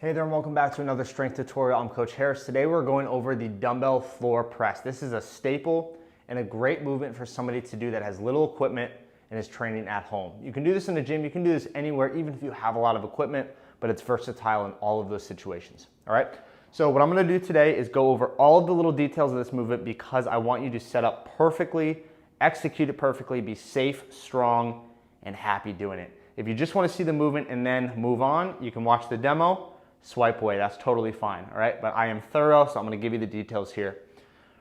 Hey there and welcome back to another strength tutorial. I'm Coach Harris. Today we're going over the dumbbell floor press. This is a staple and a great movement for somebody to do that has little equipment and is training at home. You can do this in the gym, you can do this anywhere, even if you have a lot of equipment, but it's versatile in all of those situations. All right, so what I'm gonna do today is go over all of the little details of this movement because I want you to set up perfectly, execute it perfectly, be safe, strong, and happy doing it. If you just wanna see the movement and then move on, you can watch the demo, swipe away, that's totally fine, all right? But I am thorough, so I'm gonna give you the details here.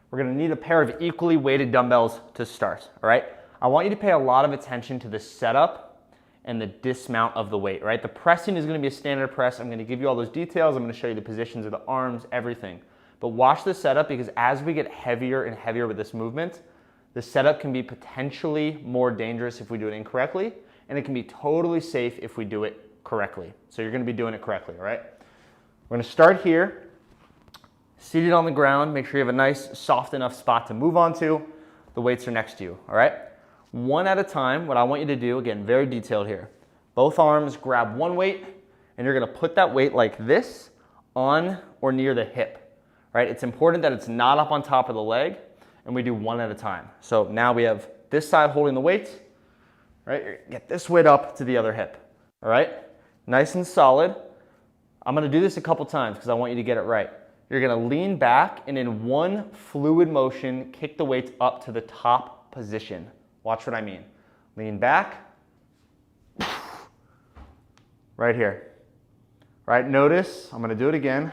We're gonna need a pair of equally weighted dumbbells to start, all right? I want you to pay a lot of attention to the setup and the dismount of the weight, right? The pressing is gonna be a standard press. I'm gonna give you all those details. I'm gonna show you the positions of the arms, everything. But watch the setup because as we get heavier and heavier with this movement, the setup can be potentially more dangerous if we do it incorrectly, and it can be totally safe if we do it correctly. So you're gonna be doing it correctly, all right? We're gonna start here, seated on the ground. Make sure you have a nice, soft enough spot to move onto. The weights are next to you, all right? One at a time, what I want you to do, again, very detailed here. Both arms, grab one weight, and you're gonna put that weight like this on or near the hip, right? It's important that it's not up on top of the leg, and we do one at a time. So now we have this side holding the weight, right? Get this weight up to the other hip, all right? Nice and solid. I'm gonna do this a couple times because I want you to get it right. You're gonna lean back and in one fluid motion, kick the weights up to the top position. Watch what I mean. Lean back, right here. Right, notice, I'm gonna do it again.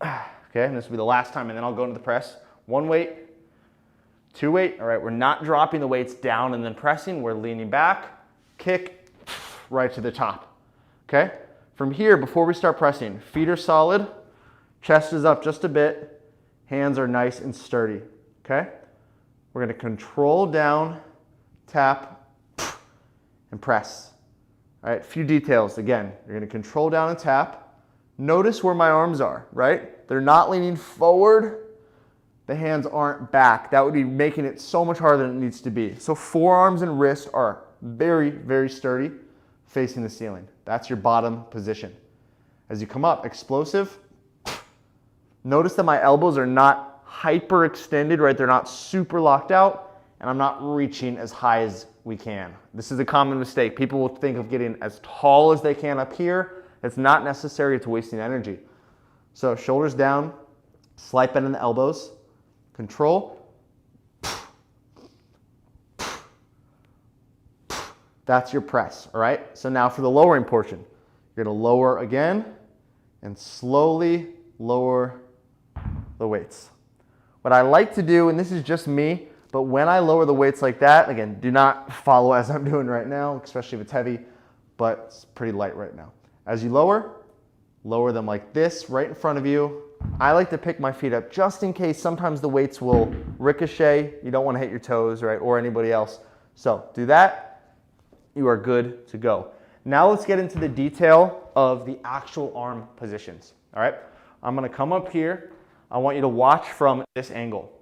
Okay, and this will be the last time and then I'll go into the press. One weight, two weight, all right, we're not dropping the weights down and then pressing, we're leaning back, kick, right to the top, okay? From here, before we start pressing, feet are solid, chest is up just a bit, hands are nice and sturdy, okay? We're gonna control down, tap, and press. All right, a few details. Again, you're gonna control down and tap. Notice where my arms are, right? They're not leaning forward. The hands aren't back. That would be making it so much harder than it needs to be. So forearms and wrists are very, very sturdy, facing the ceiling. That's your bottom position. As you come up, explosive. Notice that my elbows are not hyper extended, right? They're not super locked out, and I'm not reaching as high as we can. This is a common mistake. People will think of getting as tall as they can up here. It's not necessary, it's wasting energy. So shoulders down, slight bend in the elbows, control. That's your press, all right? So now for the lowering portion, you're gonna lower again and slowly lower the weights. What I like to do, and this is just me, but when I lower the weights like that, again, do not follow as I'm doing right now, especially if it's heavy, but it's pretty light right now. As you lower them like this, right in front of you. I like to pick my feet up just in case sometimes the weights will ricochet. You don't wanna hit your toes, right, or anybody else. So do that. You are good to go. Now let's get into the detail of the actual arm positions, all right? I'm gonna come up here. I want you to watch from this angle.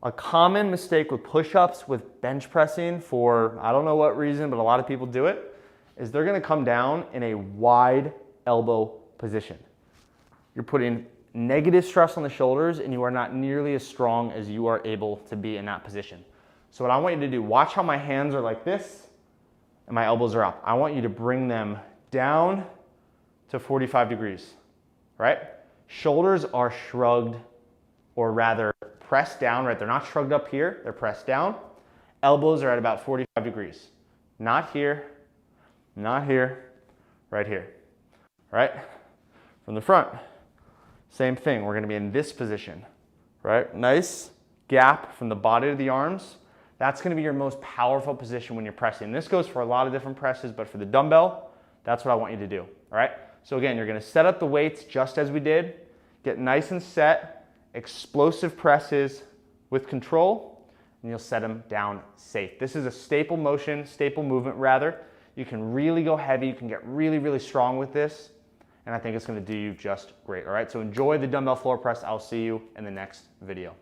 A common mistake with push-ups, with bench pressing for, I don't know what reason, but a lot of people do it, is they're gonna come down in a wide elbow position. You're putting negative stress on the shoulders and you are not nearly as strong as you are able to be in that position. So what I want you to do, watch how my hands are like this, and my elbows are up. I want you to bring them down to 45 degrees, right? Shoulders are shrugged, or rather pressed down, right? They're not shrugged up here, they're pressed down. Elbows are at about 45 degrees. Not here, not here, right here, right? From the front, same thing. We're gonna be in this position, right? Nice gap from the body to the arms. That's gonna be your most powerful position when you're pressing. This goes for a lot of different presses, but for the dumbbell, that's what I want you to do, all right? So again, you're gonna set up the weights just as we did, get nice and set, explosive presses with control, and you'll set them down safe. This is a staple motion, staple movement rather. You can really go heavy, you can get really, really strong with this, and I think it's gonna do you just great, all right? So enjoy the dumbbell floor press. I'll see you in the next video.